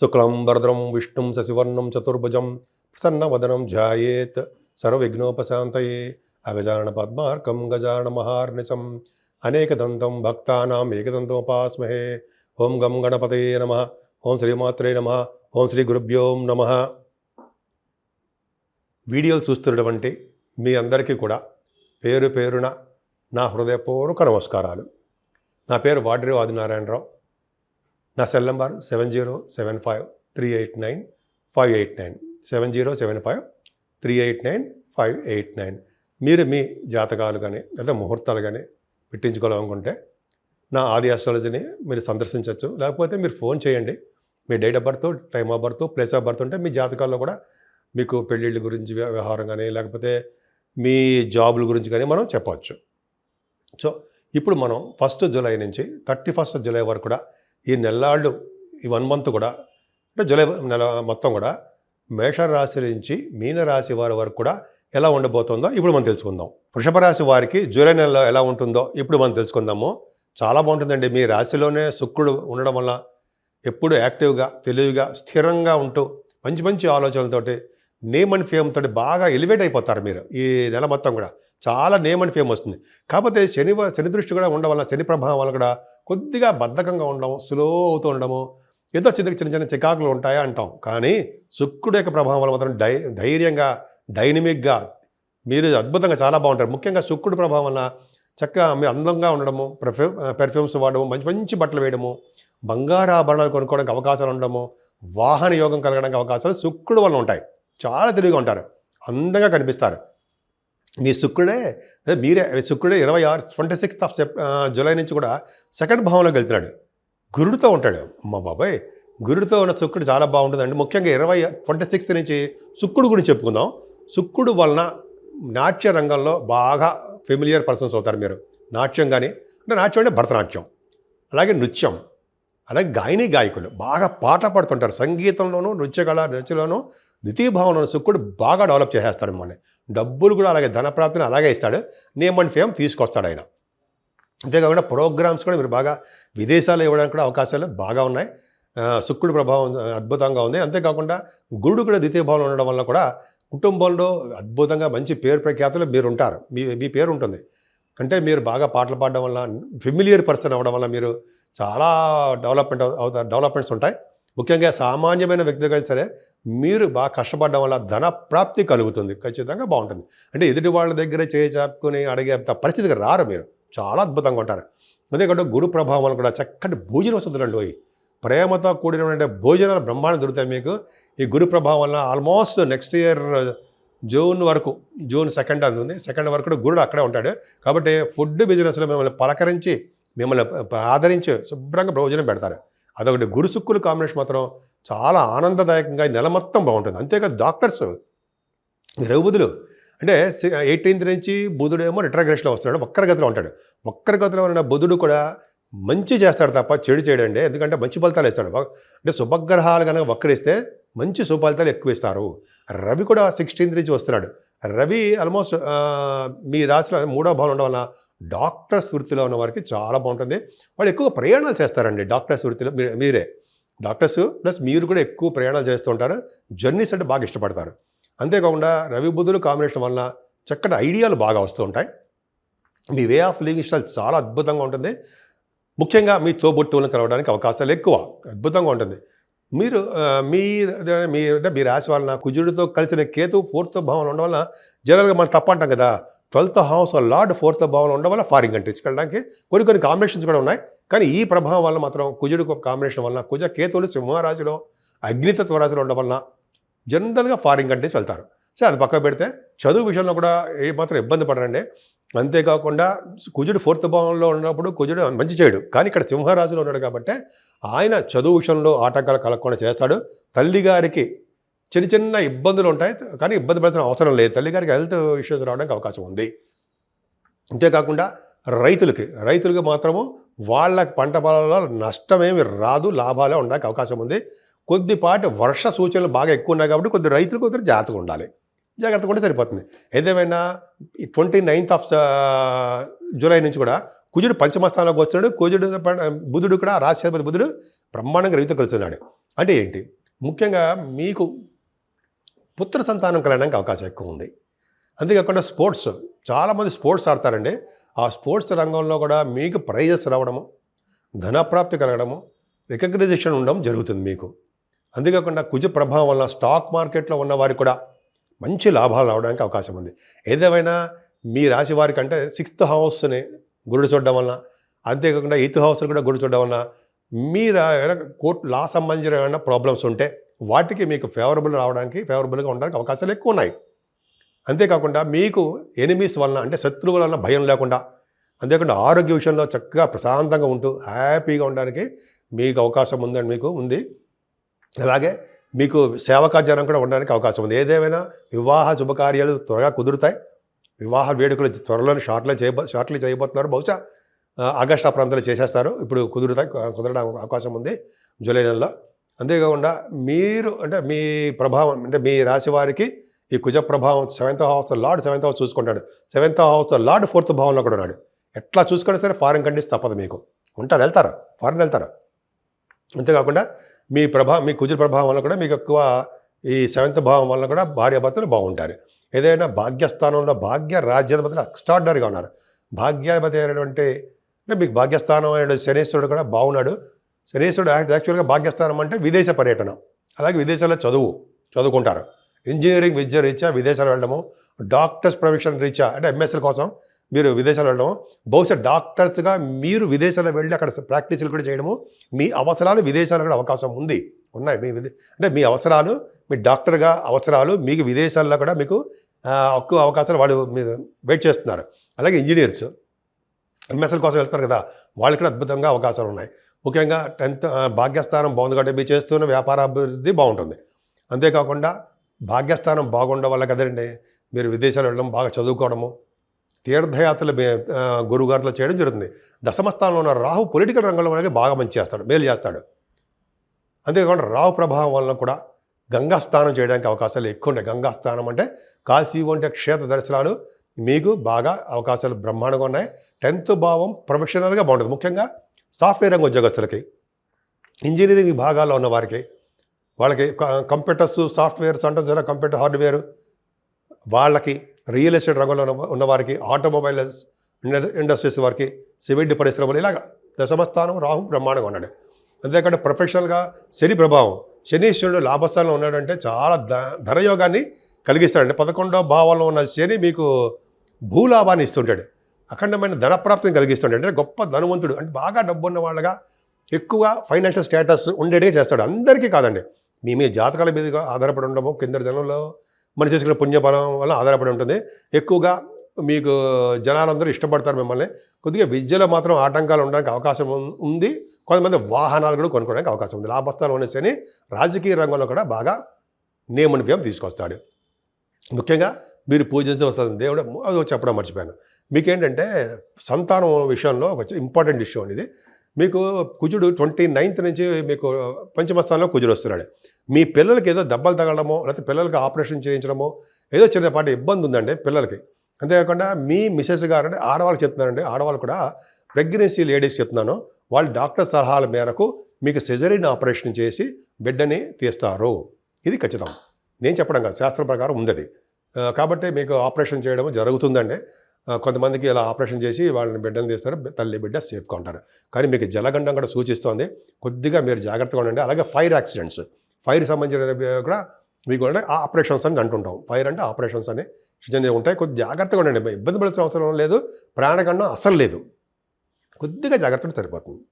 శుక్లాంబరధరం విష్ణుం శశివర్ణం చతుర్భుజం ప్రసన్నవదనం ధ్యాయేత్ సర్వవిఘ్నోపశాంతయే అగజానన పద్మార్కం గజానన మహార్నిశం అనేకదంతం భక్తానాం ఏకదంతముపాస్మహే. ఓం గం గణపతయే నమః. ఓం శ్రీమాత్రే నమః. ఓం శ్రీ గురుభ్యో నమః. వీడియోలు చూస్తున్నటువంటి మీ అందరికీ కూడా పేరు పేరున నా హృదయపూర్వక నమస్కారాలు. నా పేరు వాడ్రి ఆదినారాయణరావు. నా సెల్ నంబర్ 7075389589 7075389589. మీరు మీ జాతకాలు కానీ లేదా ముహూర్తాలు కానీ పెట్టించుకోవాలనుకుంటే నా ఆది ఆస్ట్రాలజీని మీరు సందర్శించవచ్చు. లేకపోతే మీరు ఫోన్ చేయండి. మీ date of birth, time of birth, place of birth ఉంటే మీ జాతకాల్లో కూడా మీకు పెళ్ళిళ్ళ గురించి వ్యవహారం కానీ లేకపోతే మీ జాబుల గురించి కానీ మనం చెప్పవచ్చు. సో ఇప్పుడు మనం 1 జూలై నుంచి 31 జూలై వరకు కూడా ఈ నెల్లాళ్ళు ఈ 1 మంత్ కూడా అంటే జూలై నెల మొత్తం కూడా మేషరాశి నుంచి మీనరాశి వారి వరకు కూడా ఎలా ఉండబోతుందో ఇప్పుడు మనం తెలుసుకుందాం. వృషభ రాశి వారికి జూలై నెలలో ఎలా ఉంటుందో ఇప్పుడు మనం తెలుసుకుందాము. చాలా బాగుంటుందండి. మీ రాశిలోనే శుక్రుడు ఉండడం వల్ల ఎప్పుడు యాక్టివ్గా, తెలివిగా, స్థిరంగా ఉంటూ మంచి మంచి ఆలోచనలతోటి నేమ్ అండ్ ఫేమ్ తోటి బాగా ఎలివేట్ అయిపోతారు మీరు. ఈ నెల మొత్తం కూడా చాలా నేమ్ అండ్ ఫేమ్ వస్తుంది. కాకపోతే శని దృష్టి కూడా ఉండడం వల్ల, శని ప్రభావం వల్ల కూడా కొద్దిగా బద్ధకంగా ఉండడం, స్లో అవుతూ ఉండడము, ఏదో చిన్న చిన్న చికాకులు ఉంటాయా అంటాం. కానీ శుక్రుడు యొక్క ప్రభావం వల్ల మాత్రం ధైర్యంగా, డైనమిక్గా మీరు అద్భుతంగా చాలా బాగుంటారు. ముఖ్యంగా శుక్రుడు ప్రభావం వల్ల చక్కగా మీరు అందంగా ఉండడము, పెర్ఫ్యూమ్స్ వాడడము, మంచి మంచి బట్టలు వేయడము, బంగారు ఆభరణాలు కొనుక్కోవడానికి అవకాశాలు ఉండడము, వాహన యోగం కలగడానికి అవకాశాలు శుక్రుడు వల్ల ఉంటాయి. చాలా తెలివిగా ఉంటారు, అందంగా కనిపిస్తారు. మీ శుక్రుడే శుక్రుడే 26 జూలై నుంచి కూడా 2వ భావంలోకి వెళ్తున్నాడు. గురుడితో ఉంటాడు. అమ్మ బాబాయ్, గురుడితో ఉన్న శుక్రుడు చాలా బాగుంటుందండి. ముఖ్యంగా 26 నుంచి శుక్రుడు గురించి చెప్పుకుందాం. శుక్రుడు వలన నాట్య రంగంలో బాగా ఫెమిలియర్ పర్సన్స్ అవుతారు మీరు. నాట్యం కానీ అంటే నాట్యం అంటే భరతనాట్యం, అలాగే నృత్యం, అలాగే గాయకులు బాగా పాట పాడుతుంటారు. సంగీతంలోనూ, నృత్యలోనూ ద్వితీయ భావంలోనూ శుక్రుడు బాగా డెవలప్ చేసేస్తాడు మిమ్మల్ని. డబ్బులు కూడా అలాగే, ధనప్రాప్తిని అలాగే ఇస్తాడు. నేమ్ అండ్ ఫేమ్ తీసుకొస్తాడు ఆయన. అంతేకాకుండా ప్రోగ్రామ్స్ కూడా మీరు బాగా విదేశాల్లో ఇవ్వడానికి కూడా అవకాశాలు బాగా ఉన్నాయి. శుక్రుడు ప్రభావం అద్భుతంగా ఉంది. అంతేకాకుండా గురుడు కూడా ద్వితీయ భావంలో ఉండడం వల్ల కూడా కుటుంబంలో అద్భుతంగా మంచి పేరు ప్రఖ్యాతులు మీరు ఉంటారు. మీ పేరు ఉంటుంది. అంటే మీరు బాగా పాటలు పాడడం వల్ల, ఫెమిలియర్ పర్సన్ అవ్వడం వల్ల మీరు చాలా డెవలప్మెంట్స్ ఉంటాయి. ముఖ్యంగా సామాన్యమైన వ్యక్తిగా సరే మీరు బాగా కష్టపడడం వల్ల ధన ప్రాప్తి కలుగుతుంది. ఖచ్చితంగా బాగుంటుంది. అంటే ఎదుటి వాళ్ళ దగ్గర చేయి చాపుకొని అడిగే పరిస్థితికి రారు మీరు. చాలా అద్భుతంగా ఉంటారు. అంతేకాకుండా గురు ప్రభావం కూడా చక్కటి భోజన వసతులండి. ప్రేమతో కూడిన భోజనాలు బ్రహ్మాండం దొరుకుతాయి మీకు ఈ గురు ప్రభావం వల్ల. Almost next year June 2 అందుంది. 2 వరకు కూడా గురుడు అక్కడే ఉంటాడు. కాబట్టి ఫుడ్ బిజినెస్లో మిమ్మల్ని పలకరించి, మిమ్మల్ని ఆదరించి శుభ్రంగా భోజనం పెడతారు. అదొకటి. గురు శుక్రుల కాంబినేషన్ మాత్రం చాలా ఆనందదాయకంగా ఈ నెల మొత్తం బాగుంటుంది. అంతేకాదు డాక్టర్స్, రఘుబుధులు అంటే 18th నుంచి బుధుడేమో రిట్రాగ్రేషన్లో వస్తున్నాడు, వక్రగతిలో ఉంటాడు. వక్రగతిలో ఉన్న బుధుడు కూడా మంచి చేస్తాడు తప్ప చెడు చేయడండి. ఎందుకంటే మంచి ఫలితాలు ఇస్తాడు. అంటే శుభగ్రహాలు కనుక వక్రిస్తే మంచి సుఫలితాలు ఎక్కువ ఇస్తారు. రవి కూడా 16th నుంచి వస్తున్నాడు. రవి ఆల్మోస్ట్ మీ రాశిలో 3వ భావం ఉండడం వల్ల డాక్టర్స్ వృత్తిలో ఉన్న వారికి చాలా బాగుంటుంది. వాళ్ళు ఎక్కువ ప్రయాణాలు చేస్తారండి. డాక్టర్స్ వృత్తిలో మీరే డాక్టర్స్ ప్లస్ మీరు కూడా ఎక్కువ ప్రయాణాలు చేస్తూ ఉంటారు. జర్నీస్ అంటే బాగా ఇష్టపడతారు. అంతేకాకుండా రవి బుధులు కాంబినేషన్ వల్ల చక్కటి ఐడియాలు బాగా వస్తూ ఉంటాయి. మీ వే ఆఫ్ లివింగ్ స్టైల్ చాలా అద్భుతంగా ఉంటుంది. ముఖ్యంగా మీ తోబుట్టువులను కలవడానికి అవకాశాలు ఎక్కువ. అద్భుతంగా ఉంటుంది. మీరు మీ రాశి వలన కుజుడితో కలిసిన కేతు 4th భావంలో ఉండడం వల్ల జనరల్గా మనం తప్ప అంటాం కదా. 12th హౌస్ లార్డ్ 4th భావంలో ఉండడం వల్ల ఫారిన్ కంట్రీస్కి వెళ్ళడానికి కొన్ని కాంబినేషన్స్ కూడా ఉన్నాయి. కానీ ఈ ప్రభావం వల్ల మాత్రం కుజుడు కాంబినేషన్ వల్ల కుజ కేతువులు సింహరాశిలో అగ్నితత్వ రాశిలో ఉండడం వలన జనరల్గా ఫారిన్ కంట్రీస్ వెళ్తారు. సో అది పక్కన పెడితే చదువు విషయంలో కూడా ఏమాత్రం ఇబ్బంది పడరండి. అంతేకాకుండా కుజుడు 4th భావంలో ఉన్నప్పుడు కుజుడు మంచి చేయడు. కానీ ఇక్కడ సింహరాశిలో ఉన్నాడు కాబట్టి ఆయన చదువు విషయంలో ఆటంకాలు కలగకుండా చేస్తాడు. తల్లిగారికి చిన్న ఇబ్బందులు ఉంటాయి, కానీ ఇబ్బంది పడాల్సిన అవసరం లేదు. తల్లిగారికి హెల్త్ ఇష్యూస్ రావడానికి అవకాశం ఉంది. అంతేకాకుండా రైతులకి మాత్రము వాళ్ళ పంట పొలాల్లో నష్టమేమి రాదు, లాభాలే ఉండడానికి అవకాశం ఉంది. కొద్దిపాటి వర్ష సూచనలు బాగా ఎక్కువ ఉన్నాయి కాబట్టి రైతులు జాగ్రత్తగా ఉండాలి. జాగ్రత్తగా ఉంటే సరిపోతుంది. ఏదేమైనా 29th జూలై నుంచి కూడా కుజుడు పంచమస్థానంలోకి వస్తున్నాడు. బుధుడు కూడా రాశ్యాధిపతి బుధుడు బ్రహ్మాండంగా రవితో కలుస్తున్నాడు. అంటే ఏంటి? ముఖ్యంగా మీకు పుత్ర సంతానం కలగడానికి అవకాశం ఎక్కువ ఉంది. అంతేకాకుండా స్పోర్ట్స్, చాలామంది స్పోర్ట్స్ ఆడతారండి. ఆ స్పోర్ట్స్ రంగంలో కూడా మీకు ప్రైజెస్ రావడము, ధనప్రాప్తి కలగడము, రికగ్నైజేషన్ ఉండడం జరుగుతుంది మీకు. అంతేకాకుండా కుజ ప్రభావం వల్ల స్టాక్ మార్కెట్లో ఉన్న వారికి కూడా మంచి లాభాలు రావడానికి అవకాశం ఉంది. ఏదేమైనా మీ రాశి వారికి అంటే 6th హౌస్ని గురుడు చూడడం వలన, అంతేకాకుండా 8th హౌస్ని కూడా గురుడు చూడడం వలన మీరు కోర్టు లా సంబంధించిన ఏమైనా ప్రాబ్లమ్స్ ఉంటే వాటికి మీకు ఫేవరబుల్గా ఉండడానికి అవకాశాలు ఎక్కువ ఉన్నాయి. అంతేకాకుండా మీకు ఎనిమీస్ వలన అంటే శత్రువుల వలన భయం లేకుండా, అంతేకాకుండా ఆరోగ్య విషయంలో చక్కగా ప్రశాంతంగా ఉంటూ హ్యాపీగా ఉండడానికి మీకు అవకాశం ఉందని మీకు ఉంది. అలాగే మీకు సేవకాచారం కూడా ఉండడానికి అవకాశం ఉంది. ఏదేమైనా వివాహ శుభకార్యాలు త్వరగా కుదురుతాయి. వివాహ వేడుకలు త్వరలోనే షార్ట్లీ చేయబోతున్నారు. బహుశా ఆగస్టు ఆ ప్రాంతంలో చేసేస్తారు. ఇప్పుడు కుదరడం అవకాశం ఉంది జూలై నెలలో. అంతేకాకుండా మీరు అంటే మీ ప్రభావం అంటే మీ రాశి వారికి ఈ కుజ ప్రభావం 7th house lord 7th house చూసుకుంటాడు. 7th హౌస్ లార్డ్ 4th భావంలో కూడా ఉన్నాడు. ఎట్లా చూసుకున్నా సరే ఫారిన్ కంట్రీస్ తప్పదు మీకు. వెళ్తారా ఫారిన్ వెళ్తారా. అంతేకాకుండా మీ కుజ ప్రభావం వల్ల కూడా మీకు ఎక్కువ ఈ 7th భావం వల్ల కూడా భార్యాభర్తలు బాగుంటారు. ఏదైనా భాగ్యస్థానంలో భాగ్య రాజ్యాధిపతులు ఎక్స్ట్రాడినరీగా ఉన్నారు. భాగ్యాధిపతి అయినటువంటి అంటే మీకు భాగ్యస్థానం అయిన శనీశ్వరుడు కూడా బాగున్నాడు. శనీశ్వరుడు యాక్చువల్గా భాగ్యస్థానం అంటే విదేశ పర్యటన, అలాగే విదేశాల్లో చదువుకుంటారు. ఇంజనీరింగ్ విద్య రీత్యా విదేశాలు వెళ్ళడము, డాక్టర్స్ ప్రొఫెషన్ రీత్యా అంటే ఎంఎస్ఎల్ కోసం మీరు విదేశాలు వెళ్ళడము, బహుశా డాక్టర్స్గా మీరు విదేశాల్లో వెళ్ళి అక్కడ ప్రాక్టీసులు కూడా చేయడము, మీ అవసరాలు విదేశాల్లో కూడా అవకాశం ఉన్నాయి. అంటే మీ అవసరాలు, మీ డాక్టర్గా అవసరాలు మీకు విదేశాల్లో కూడా మీకు ఎక్కువ అవకాశాలు వాళ్ళు మీరు వెయిట్ చేస్తున్నారు. అలాగే ఇంజనీర్స్ ఎంఎస్ఎల్ కోసం వెళ్తారు కదా, వాళ్ళకి కూడా అద్భుతంగా అవకాశాలు ఉన్నాయి. ముఖ్యంగా 10th భాగ్యస్థానం బాగుంది కాబట్టి మీరు చేస్తున్న వ్యాపార అభివృద్ధి బాగుంటుంది. అంతేకాకుండా భాగ్యస్థానం బాగుండడం వల్ల కదండి మీరు విదేశాలు వెళ్ళడం, బాగా చదువుకోవడము, తీర్థయాత్రలు గురుగారులు చేయడం జరుగుతుంది. దశమస్థానంలో ఉన్న రాహు పొలిటికల్ రంగంలో అనేది బాగా మేలు చేస్తాడు. అంతేకాకుండా రాహు ప్రభావం వలన కూడా గంగాస్నానం చేయడానికి అవకాశాలు ఎక్కువ ఉన్నాయి. గంగాస్నానం అంటే కాశీ వంటి క్షేత్ర దర్శనాలు మీకు బాగా అవకాశాలు బ్రహ్మాండంగా ఉన్నాయి. 10th భావం ప్రొఫెషనల్గా బాగుంటుంది. ముఖ్యంగా సాఫ్ట్వేర్ రంగ ఉద్యోగస్తులకి, ఇంజనీరింగ్ భాగాల్లో ఉన్న వారికి, వాళ్ళకి కంప్యూటర్స్ సాఫ్ట్వేర్స్ అంటాం కదా, కంప్యూటర్ హార్డ్వేర్ వాళ్ళకి, రియల్ ఎస్టేట్ రంగంలో ఉన్నవారికి, ఆటోమొబైల్ ఇండస్ట్రీస్ వారికి, సిమెంట్ పరిశ్రమలు, ఇలాగ దశమస్థానం రాహు బ్రహ్మాండంగా ఉన్నాడు. అంతేకాకుండా ప్రొఫెషనల్గా శని ప్రభావం, శనీశ్వరుడు లాభస్థానంలో ఉన్నాడంటే చాలా ధనయోగాన్ని కలిగిస్తాడండి. 11వ భావంలో ఉన్న శని మీకు భూలాభాన్ని ఇస్తుంటాడు, అఖండమైన ధనప్రాప్తిని కలిగిస్తుంటాడు. అంటే గొప్ప ధనవంతుడు అంటే బాగా డబ్బు ఉన్న వాళ్ళగా ఎక్కువ ఫైనాన్షియల్ స్టేటస్ ఉండేదే చేస్తాడు. అందరికీ కాదండి, మీ జాతకాల మీద ఆధారపడి ఉండము, కింద జనంలో మనం చేసుకునే పుణ్యబలం వల్ల ఆధారపడి ఉంటుంది. ఎక్కువగా మీకు జనాలందరూ ఇష్టపడతారు మిమ్మల్ని. కొద్దిగా విద్యలో మాత్రం ఆటంకాలు ఉండడానికి అవకాశం ఉంది. కొంతమంది వాహనాలు కూడా కొనుక్కోవడానికి అవకాశం ఉంది. లాభస్థానం ఉన్న శని రాజకీయ రంగంలో కూడా బాగా నియమనివ్యం తీసుకొస్తాడు. ముఖ్యంగా మీరు పూజించవలసిన దేవుడు అది చెప్పడం మర్చిపోయాను. మీకేంటంటే సంతానం విషయంలో ఒక ఇంపార్టెంట్ ఇష్యూ అనేది, మీకు కుజుడు 29th నుంచి మీకు పంచమస్థానంలో కుజుడు వస్తున్నాడు. మీ పిల్లలకి ఏదో దెబ్బలు తగలడమో, లేకపోతే పిల్లలకి ఆపరేషన్ చేయించడమో ఏదో చిన్నపాటి ఇబ్బంది ఉందండి పిల్లలకి. అంతేకాకుండా మీ మిసెస్ గారు అంటే ఆడవాళ్ళు చెప్తున్నారండి, ఆడవాళ్ళు కూడా ప్రెగ్నెన్సీ లేడీస్ చెప్తున్నాను, వాళ్ళు డాక్టర్ సలహాల మేరకు మీకు సిజరీన్ ఆపరేషన్ చేసి బిడ్డని తీస్తారు. ఇది ఖచ్చితం, నేను చెప్పడం కాదు, శాస్త్రం ప్రకారం ఉంది. కాబట్టి మీకు ఆపరేషన్ చేయడం జరుగుతుందండి. కొంతమందికి ఇలా ఆపరేషన్ చేసి వాళ్ళని బిడ్డను తీస్తారు, తల్లి బిడ్డ సేఫ్గా ఉంటారు. కానీ మీకు జలగండం కూడా సూచిస్తోంది, కొద్దిగా మీరు జాగ్రత్తగా ఉండండి. అలాగే ఫైర్ యాక్సిడెంట్స్, ఫైర్ సంబంధించిన కూడా మీకు అంటే ఆపరేషన్స్ అని అంటుంటాం. ఫైర్ అంటే ఆపరేషన్స్ అని చిన్నవి ఉంటాయి. కొద్దిగా జాగ్రత్తగా ఉండండి, ఇబ్బంది పడాల్సిన అవసరం లేదు, ప్రాణగండం అసలు లేదు, కొద్దిగా జాగ్రత్తగా సరిపోతుంది.